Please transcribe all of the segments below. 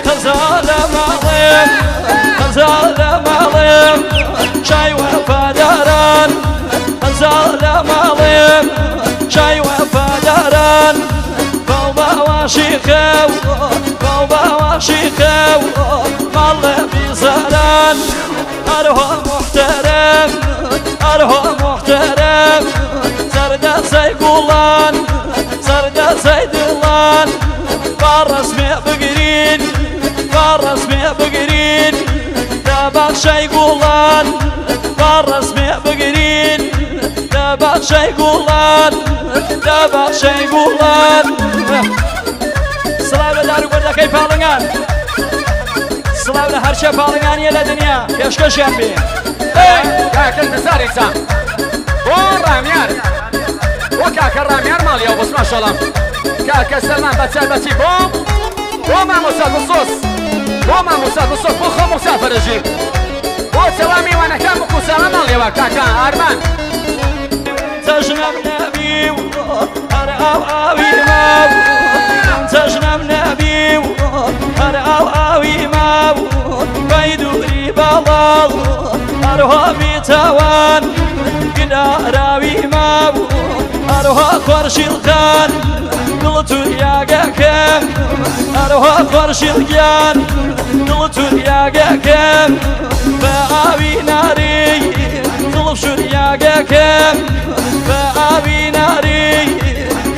خزانة مالم خزانة مالم شاي وفادران خزانة مالم شاي وفادران بابا وشيخو بابا وشيخو مال بيزاران أروه محترم أروه محترم سردا سيقولان سردا سيدلان بالرسمي بقرين بالرسمي بقرين دابا شيقولان بالرسمي بقرين دابا شيقولان دابا شيقولان سلام دارو بردا كيف هالنغان سلام هر شي بالنغان يا دنيا كشكش يمبي كاك النزار إنسان راميار وكاك الراميار مالي أو بس ما شاء الله كاك سلمان بتي بوم ما مسافر صوص بوم ما مسافر صوص بخو مسافر جي بو سلامي وانا كان بكو سلام مالي وكاكا أرمان تجنب نبي أرأو أوي ماو تجنب نبي أرأو أوي ماو بيدوري بلاغ أروها بيتوان قدا راوي ماو أروها خورشي الخان قلتو ياقاكم أروها خورشي الخان قلتو ياقاكم فآوي ناري طلبشو ياقاكم فآوي ناري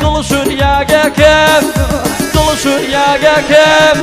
طلبشو ياقاكم طلبشو ياقاكم